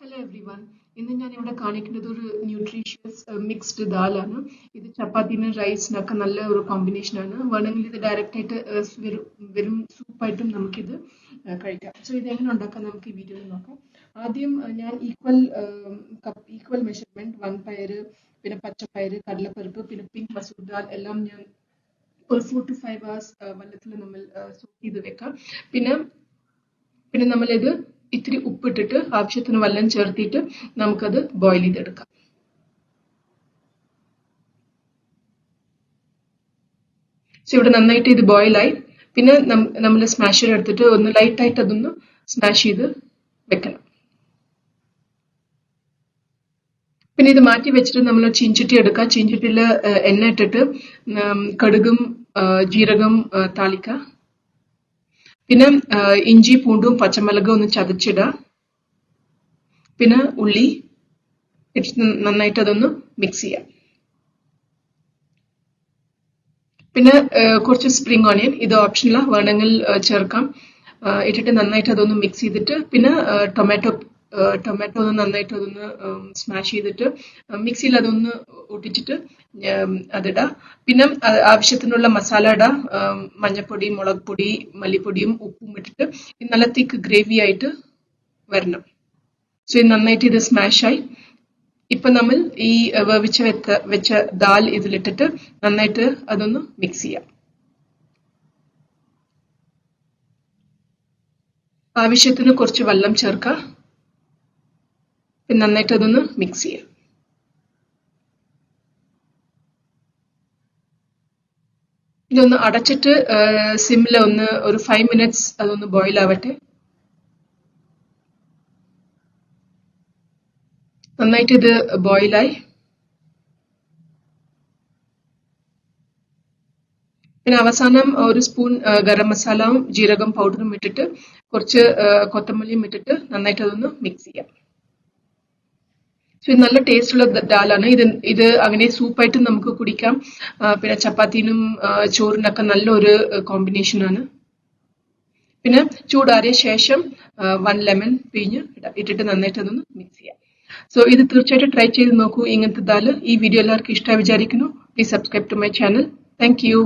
Hello every one. ഇന്ന് ഞാൻ ഇവിടെ കാണിക്കുന്നത് ഒരു ന്യൂട്രീഷ്യസ് മിക്സ്ഡ് ദാലാണ്. ഇത് ചപ്പാത്തിനും റൈസിനൊക്കെ നല്ല ഒരു കോമ്പിനേഷനാണ്. വേണമെങ്കിൽ ഇത് ഡയറക്റ്റ് ആയിട്ട് വെറും സൂപ്പായിട്ടും നമുക്കിത് കഴിക്കാം. സോ ഇത് എങ്ങനെ ഉണ്ടാക്കാം നമുക്ക് ഈ വീഡിയോയിൽ നോക്കാം. ആദ്യം ഞാൻ ഈക്വൽ മെഷർമെന്റ് 1 പയറ്, പിന്നെ പച്ചപ്പയറ്, കടലപ്പരിപ്പ്, പിന്നെ പിങ്ക് മസൂർ ദാൽ എല്ലാം ഞാൻ ഒരു 4 to 5 hours വെള്ളത്തിൽ നമ്മൾ സോക്ക് ചെയ്ത് വെക്കാം. പിന്നെ നമ്മളിത് ഇത്തിരി ഉപ്പിട്ടിട്ട് ആവശ്യത്തിന് വെള്ളം ചേർത്തിട്ട് നമുക്കത് ബോയിൽ ചെയ്തെടുക്കാം. സോ ഇവിടെ നന്നായിട്ട് ഇത് ബോയിലായി. പിന്നെ നമ്മൾ സ്മാഷർ എടുത്തിട്ട് ഒന്ന് ലൈറ്റായിട്ട് അതൊന്ന് സ്മാഷ് ചെയ്ത് വെക്കണം. പിന്നെ ഇത് മാറ്റി വെച്ചിട്ട് നമ്മൾ ചീഞ്ചട്ടി എടുക്കുക. ചീഞ്ചട്ടിയിൽ എണ്ണ ഇട്ടിട്ട് കടുകും ജീരകം താളിക്കുക. പിന്നെ ഇഞ്ചി പൂണ്ടും പച്ചമുളകും ഒന്ന് ചതച്ചിടുക. പിന്നെ ഉള്ളി ഇട്ടിട്ട് നന്നായിട്ട് അതൊന്ന് മിക്സ് ചെയ്യാം. പിന്നെ കുറച്ച് സ്പ്രിംഗ് ഓണിയൻ, ഇത് ഓപ്ഷണലാണ്, വേണമെങ്കിൽ ചേർക്കാം. ഇട്ടിട്ട് നന്നായിട്ട് അതൊന്ന് മിക്സ് ചെയ്തിട്ട് പിന്നെ ടൊമാറ്റോ ഒന്ന് നന്നായിട്ട് അതൊന്ന് സ്മാഷ് ചെയ്തിട്ട് മിക്സിയിൽ അതൊന്ന് ഒട്ടിച്ചിട്ട് അതിടാം. പിന്നെ ആവശ്യത്തിനുള്ള മസാല ഇടാം. മഞ്ഞൾപ്പൊടി, മുളക് പൊടി, മല്ലിപ്പൊടിയും ഉപ്പും ഇട്ടിട്ട് നല്ല തിക്ക് ഗ്രേവി ആയിട്ട് വരണം. സോ ഇത് നന്നായിട്ട് ഇത് സ്മാഷായി. ഇപ്പൊ നമ്മൾ ഈ വേവിച്ച് വെച്ച ദാൽ ഇതിലിട്ടിട്ട് നന്നായിട്ട് അതൊന്ന് മിക്സ് ചെയ്യാം. ആവശ്യത്തിന് കുറച്ച് വെള്ളം ചേർക്കാം. പിന്നെ നന്നായിട്ട് അതൊന്ന് മിക്സ് ചെയ്യാം. ഇതൊന്ന് അടച്ചിട്ട് സിമ്മിൽ ഒരു 5 minutes അതൊന്ന് ബോയിൽ ആവട്ടെ. നന്നായിട്ട് ഇത് ബോയിലായി. പിന്നെ അവസാനം ഒരു സ്പൂൺ ഗരം മസാലയും ജീരകം പൗഡറും ഇട്ടിട്ട് കുറച്ച് കൊത്തമല്ലിയും ഇട്ടിട്ട് നന്നായിട്ട് അതൊന്ന് മിക്സ് ചെയ്യാം. സോ ഇത് നല്ല ടേസ്റ്റുള്ള ദാലാണ്. ഇത് അങ്ങനെ സൂപ്പായിട്ട് നമുക്ക് കുടിക്കാം. പിന്നെ ചപ്പാത്തിനും ചോറിനൊക്കെ നല്ലൊരു കോമ്പിനേഷനാണ്. പിന്നെ ചൂടാറിയ ശേഷം 1 lemon പിഴിഞ്ഞ് ഇട്ടിട്ട് നന്നായിട്ട് അതൊന്ന് മിക്സ് ചെയ്യാം. സോ ഇത് തീർച്ചയായിട്ടും ട്രൈ ചെയ്ത് നോക്കൂ ഇങ്ങനത്തെ ദാല്. ഈ വീഡിയോ എല്ലാവർക്കും ഇഷ്ടമായി വിചാരിക്കുന്നു. Please subscribe to my channel. Thank U.